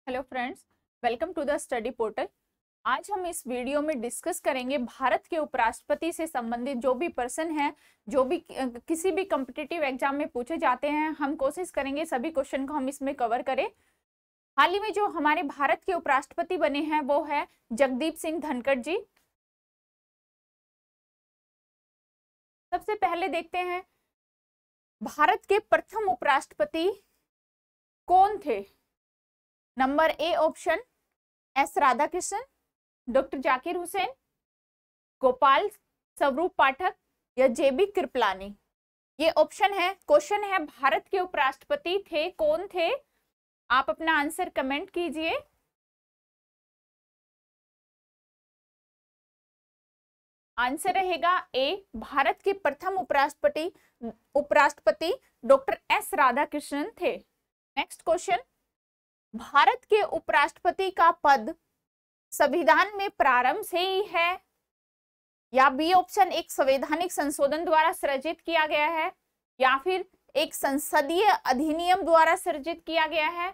Hello friends, welcome to the study portal. आज हम इस वीडियो में डिस्कस करेंगे भारत के उपराष्ट्रपति से संबंधित जो भी प्रश्न हैं, जो भी किसी भी कॉम्पिटिटिव एग्जाम में पूछे जाते हैं, हम कोशिश करेंगे सभी क्वेश्चन को हम इसमें कवर करें। हाल ही में जो हमारे भारत के उपराष्ट्रपति बने हैं वो है जगदीप सिंह धनखड़ जी। सबसे पहले देखते हैं भारत के प्रथम उपराष्ट्रपति कौन थे। Number A option S Radhakrishnan, doctor Zakir Hussain, Gopal स्वरूप पाठक या जेबी कृपलानी। ये ऑप्शन है। क्वेश्चन है भारत के उपराष्ट्रपति थे कौन थे। आप अपना आंसर कमेंट कीजिए। आंसर रहेगा ए, भारत के प्रथम उपराष्ट्रपति डॉक्टर एस राधाकृष्णन थे। नेक्स्ट क्वेश्चन, भारत के उपराष्ट्रपति का पद संविधान में प्रारंभ से ही है या बी ऑप्शन एक संवैधानिक संशोधन द्वारा सृजित किया गया है या फिर एक संसदीय अधिनियम द्वारा सृजित किया गया है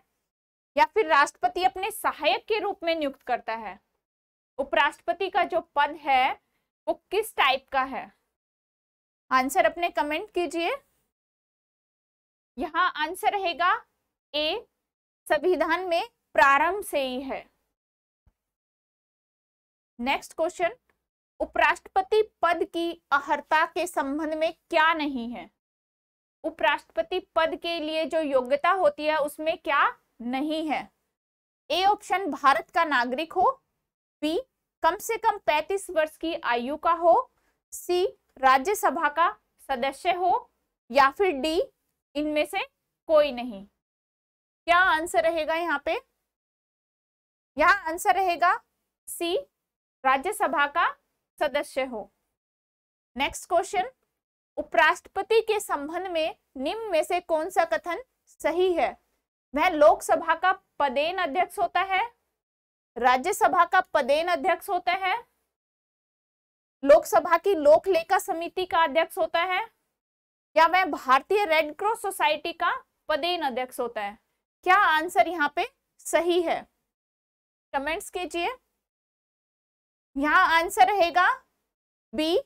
या फिर राष्ट्रपति अपने सहायक के रूप में नियुक्त करता है। उपराष्ट्रपति का जो पद है वो किस टाइप का है। आंसर अपने कमेंट कीजिए। यहाँ आंसर रहेगा ए, संविधान में प्रारंभ से ही है। नेक्स्ट क्वेश्चन, उपराष्ट्रपति पद की अर्हता के संबंध में क्या नहीं है। उपराष्ट्रपति पद के लिए जो योग्यता होती है उसमें क्या नहीं है। ए ऑप्शन भारत का नागरिक हो, बी कम से कम 35 वर्ष की आयु का हो, सी राज्यसभा का सदस्य हो या फिर डी इनमें से कोई नहीं। क्या आंसर रहेगा यहाँ पे। यहाँ आंसर रहेगा सी, राज्यसभा का सदस्य हो। नेक्स्ट क्वेश्चन, उपराष्ट्रपति के संबंध में निम्न में से कौन सा कथन सही है। वह लोकसभा का पदेन अध्यक्ष होता है, राज्यसभा का पदेन अध्यक्ष होता है, लोकसभा की लोक लेखा समिति का अध्यक्ष होता है या वह भारतीय रेड क्रॉस सोसाइटी का पदेन अध्यक्ष होता है। क्या आंसर यहाँ पे सही है, कमेंट्स कीजिए। यहाँ आंसर रहेगा बी,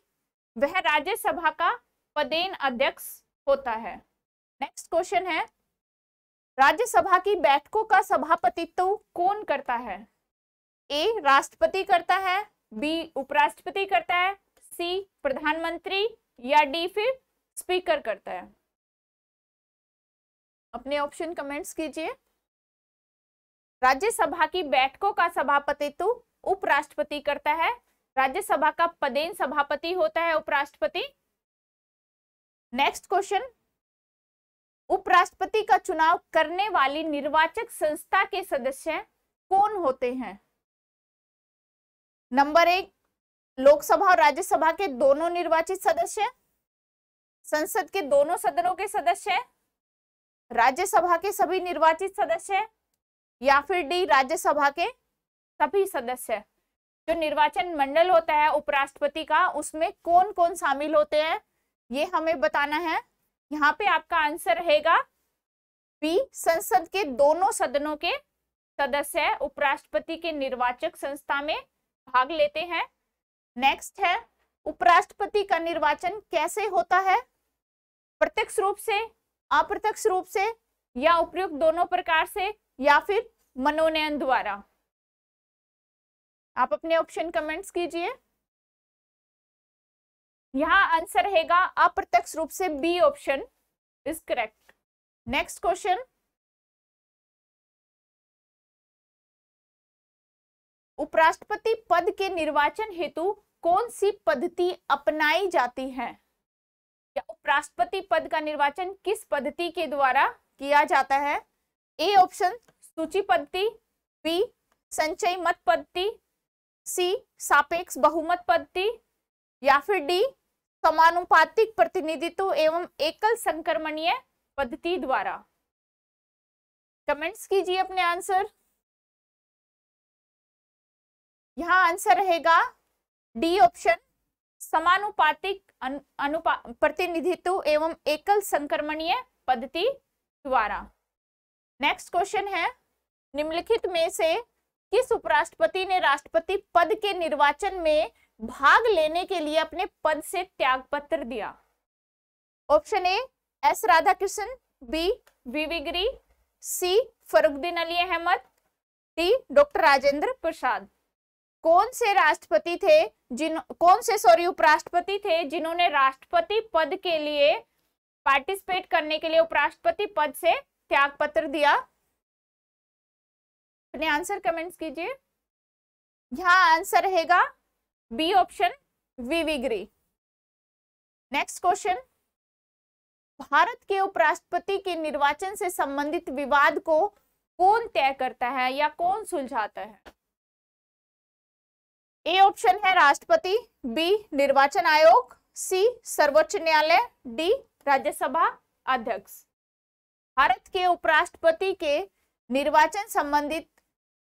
वह राज्यसभा का पदेन अध्यक्ष होता है। नेक्स्ट क्वेश्चन है, राज्यसभा की बैठकों का सभापतित्व कौन करता है। ए राष्ट्रपति करता है, बी उपराष्ट्रपति करता है, सी प्रधानमंत्री या डी फिर स्पीकर करता है। अपने ऑप्शन कमेंट्स कीजिए। राज्यसभा की बैठकों का सभापतित्व उपराष्ट्रपति करता है, राज्यसभा का पदेन सभापति होता है उपराष्ट्रपति। नेक्स्ट क्वेश्चन, उपराष्ट्रपति का चुनाव करने वाली निर्वाचक संस्था के सदस्य कौन होते हैं। नंबर एक, लोकसभा और राज्यसभा के दोनों निर्वाचित सदस्य, संसद के दोनों सदनों के सदस्य, राज्यसभा के सभी निर्वाचित सदस्य या फिर डी राज्यसभा के सभी सदस्य। जो निर्वाचन मंडल होता है उपराष्ट्रपति का उसमें कौन कौन शामिल होते हैं ये हमें बताना है। यहाँ पे आपका आंसर रहेगा बी, संसद के दोनों सदनों के सदस्य उपराष्ट्रपति के निर्वाचक संस्था में भाग लेते हैं। नेक्स्ट है, उपराष्ट्रपति का निर्वाचन कैसे होता है। प्रत्यक्ष रूप से, अप्रत्यक्ष रूप से या उपयुक्त दोनों प्रकार से या फिर मनोनयन द्वारा। आप अपने ऑप्शन कमेंट्स कीजिए। यहाँ आंसर रहेगा अप्रत्यक्ष रूप से, B option is correct. Next question, उपराष्ट्रपति पद के निर्वाचन हेतु कौन सी पद्धति अपनाई जाती है या उपराष्ट्रपति पद का निर्वाचन किस पद्धति के द्वारा किया जाता है। ए ऑप्शन सूची पद्धति, बी संचयी मत पद्धति, सी सापेक्ष बहुमत पद्धति या फिर डी समानुपातिक प्रतिनिधित्व एवं एकल संक्रमणीय पद्धति द्वारा। कमेंट्स कीजिए अपने आंसर। यहाँ आंसर रहेगा डी ऑप्शन समानुपातिक प्रतिनिधित्व एवं एकल संक्रमणीय पद्धति द्वारा। नेक्स्ट क्वेश्चन है, निम्नलिखित में से किस उपराष्ट्रपति ने राष्ट्रपति पद के निर्वाचन में भाग लेने के लिए अपने पद से त्यागपत्र दिया? Option A S Radhakrishnan, B V Giri, C Fakhruddin Ali Ahmed, D doctor Rajendra Prasad. कौन से उपराष्ट्रपति थे जिन्होंने राष्ट्रपति पद के लिए पार्टिसिपेट करने के लिए उपराष्ट्रपति पद से त्यागपत्र दिया? अपने आंसर कमेंट्स कीजिए। यहाँ आंसर रहेगा B option V Giri. Next question, भारत के उपराष्ट्रपति के निर्वाचन से संबंधित विवाद को कौन तय करता है या कौन सुलझाता है? ए ऑप्शन है राष्ट्रपति, बी निर्वाचन आयोग, सी सर्वोच्च न्यायालय, डी राज्यसभा अध्यक्ष। भारत के उपराष्ट्रपति के निर्वाचन संबंधित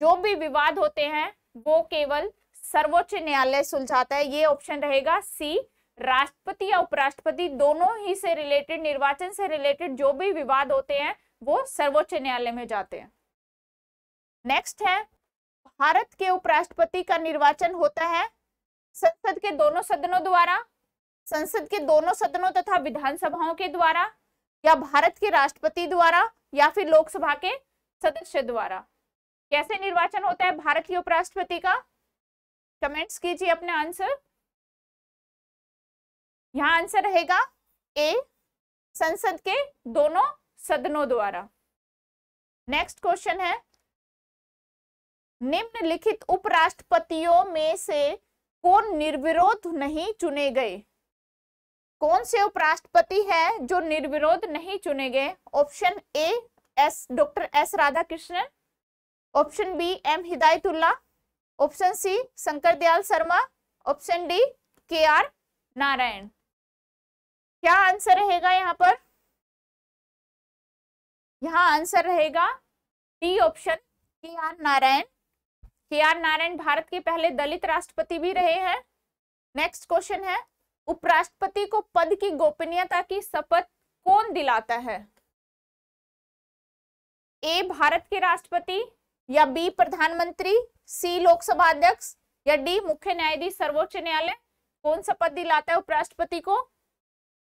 जो भी विवाद होते हैं वो केवल सर्वोच्च न्यायालय सुलझाता है। ये ऑप्शन रहेगा सी। राष्ट्रपति या उपराष्ट्रपति दोनों ही से रिलेटेड, निर्वाचन से रिलेटेड जो भी विवाद होते हैं वो सर्वोच्च न्यायालय में जाते हैं। नेक्स्ट है, भारत के उपराष्ट्रपति का निर्वाचन होता है संसद के दोनों सदनों द्वारा, संसद के दोनों सदनों तथा विधानसभाओं के द्वारा, या भारत के राष्ट्रपति द्वारा, या फिर लोकसभा के सदस्य द्वारा। कैसे निर्वाचन होता है भारत के उपराष्ट्रपति का? कमेंट्स कीजिए अपने आंसर। यहाँ आंसर रहेगा ए संसद के दोनों सदनों द्वारा। नेक्स्ट क्वेश्चन है, निम्नलिखित उपराष्ट्रपतियों में से कौन निर्विरोध नहीं चुने गए? कौन से उपराष्ट्रपति हैं जो निर्विरोध नहीं चुने गए? Option A doctor S Radhakrishnan, option B M Hidayatullah, option C Shankar Dayal Sharma, option D K R Narayanan. क्या आंसर रहेगा यहाँ पर? यहाँ आंसर रहेगा D option K R Narayanan. K R Narayan Bharat के पहले दलित राष्ट्रपति भी रहे हैं। नेक्स्ट क्वेश्चन है, उपराष्ट्रपति को पद की गोपनीयता की शपथ कौन दिलाता है? ए भारत के राष्ट्रपति, या बी प्रधानमंत्री, सी लोकसभा अध्यक्ष, या डी मुख्य न्यायाधीश सर्वोच्च न्यायालय। कौन शपथ दिलाता है उपराष्ट्रपति को?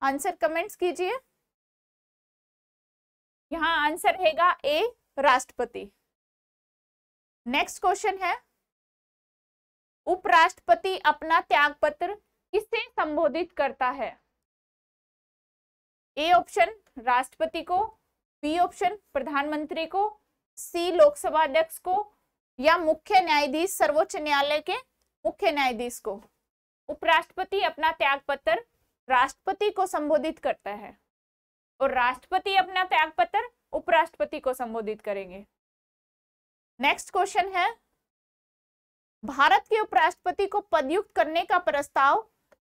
आंसर कमेंट्स कीजिए। यहाँ आंसर रहेगा ए राष्ट्रपति। नेक्स्ट क्वेश्चन है, उपराष्ट्रपति अपना त्यागपत्र किससे संबोधित करता है? ए ऑप्शन राष्ट्रपति को, बी ऑप्शन प्रधानमंत्री को, सी लोकसभा अध्यक्ष को, या मुख्य न्यायाधीश सर्वोच्च न्यायालय के मुख्य न्यायाधीश को। उपराष्ट्रपति अपना त्यागपत्र राष्ट्रपति को संबोधित करता है और राष्ट्रपति अपना त्यागपत्र उपराष्ट्रपति को संबोधित करेंगे। नेक्स्ट क्वेश्चन है, भारत के उपराष्ट्रपति को पदयुक्त करने का प्रस्ताव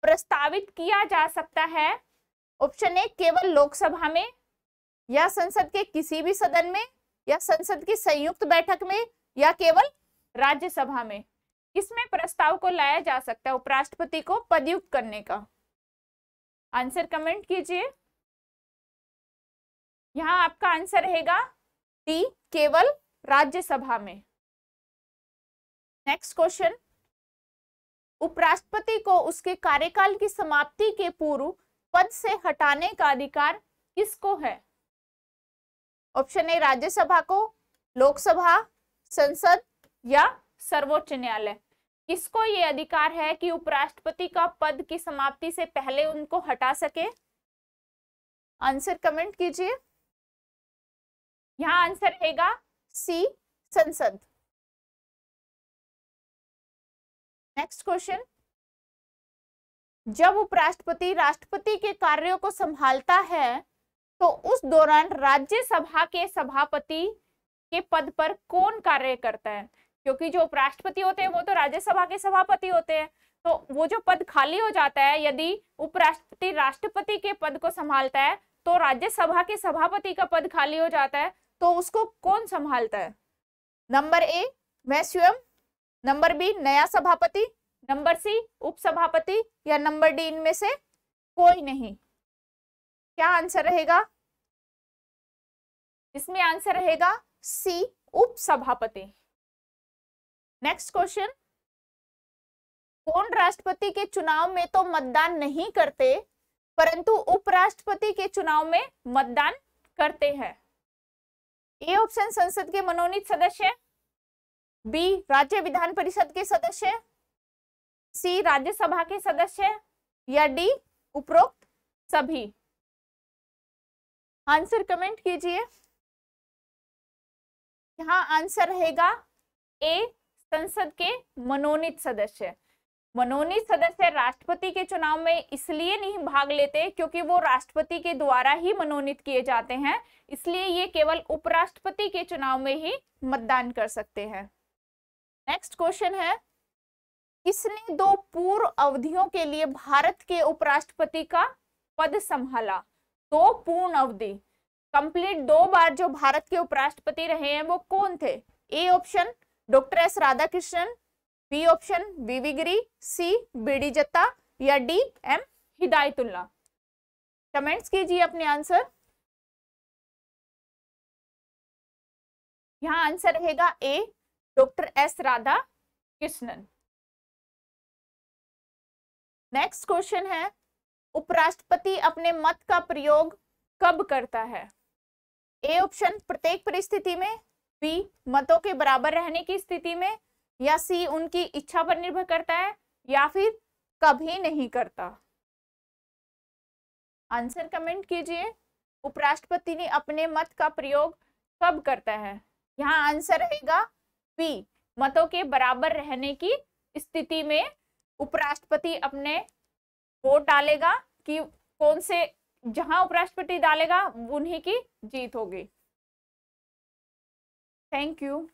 प्रस्तावित किया जा सकता है? ऑप्शन ए केवल लोकसभा में, या संसद के किसी भी सदन में, या संसद की संयुक्त बैठक में, या केवल राज्यसभा में। किसमें प्रस्ताव को लाया जा सकता है उपराष्ट्रपति को पदयुक्त करने का? आंसर कमेंट कीजिए। यहाँ आपका आंसर रहेगा डी केवल राज्यसभा में। नेक्स्ट क्वेश्चन, उपराष्ट्रपति को उसके कार्यकाल की समाप्ति के पूर्व पद से हटाने का अधिकार किसको है? ऑप्शन ए राज्यसभा को, लोकसभा, संसद, या सर्वोच्च न्यायालय। किसको ये अधिकार है कि उपराष्ट्रपति का पद की समाप्ति से पहले उनको हटा सके? आंसर कमेंट कीजिए। यहाँ आंसर रहेगा सी संसद। नेक्स्ट क्वेश्चन, जब उपराष्ट्रपति राष्ट्रपति के कार्यों को संभालता है तो उस दौरान राज्यसभा के सभापति के पद पर कौन कार्य करता है? क्योंकि जो उपराष्ट्रपति होते हैं वो तो राज्यसभा के सभापति होते हैं, तो वो जो पद खाली हो जाता है, यदि उपराष्ट्रपति राष्ट्रपति के पद को संभालता है तो राज्यसभा के सभापति का पद खाली हो जाता है, तो उसको कौन संभालता है? नंबर ए मैं स्वयं, नंबर बी नया सभापति, नंबर सी उपसभापति, या नंबर डी इनमें से कोई नहीं। क्या आंसर रहेगा? इसमें आंसर रहेगा सी उपसभापति। नेक्स्ट क्वेश्चन, कौन राष्ट्रपति के चुनाव में तो मतदान नहीं करते परंतु उपराष्ट्रपति के चुनाव में मतदान करते हैं? ए ऑप्शन संसद के मनोनीत सदस्य, बी राज्य विधान परिषद के सदस्य, सी राज्यसभा के सदस्य, या डी उपरोक्त सभी। आंसर कमेंट कीजिए। यहाँ आंसर रहेगा ए संसद के मनोनीत सदस्य। मनोनीत सदस्य राष्ट्रपति के चुनाव में इसलिए नहीं भाग लेते क्योंकि वो राष्ट्रपति के द्वारा ही मनोनीत किए जाते हैं, इसलिए ये केवल उपराष्ट्रपति के चुनाव में ही मतदान कर सकते हैं। नेक्स्ट क्वेश्चन है, किसने 2 पूर्व अवधियों के लिए भारत के उपराष्ट्रपति का पद संभाला? 2 पूर्ण अवधि कंप्लीट 2 बार जो भारत के उपराष्ट्रपति रहे हैं वो कौन थे? A option doctor S Radhakrishnan, B option VV. Giri, C BD. Jatti, या डी एम हिदायतुल्ला। कमेंट्स कीजिए अपने आंसर। यहाँ आंसर रहेगा A doctor S Radhakrishnan. Next question है, उपराष्ट्रपति अपने मत का प्रयोग कब करता है? ए ऑप्शन प्रत्येक परिस्थिति में, बी मतों के बराबर रहने की स्थिति में, या सी उनकी इच्छा पर निर्भर करता है, या फिर कभी नहीं करता। आंसर कमेंट कीजिए। उपराष्ट्रपति ने अपने मत का प्रयोग कब करता है? यहाँ आंसर रहेगा बी मतों के बराबर रहने की स्थिति में उपराष्ट्रपति अपने वोट डालेगा कि कौन से, जहां उपराष्ट्रपति डालेगा उन्हीं की जीत होगी। Thank you.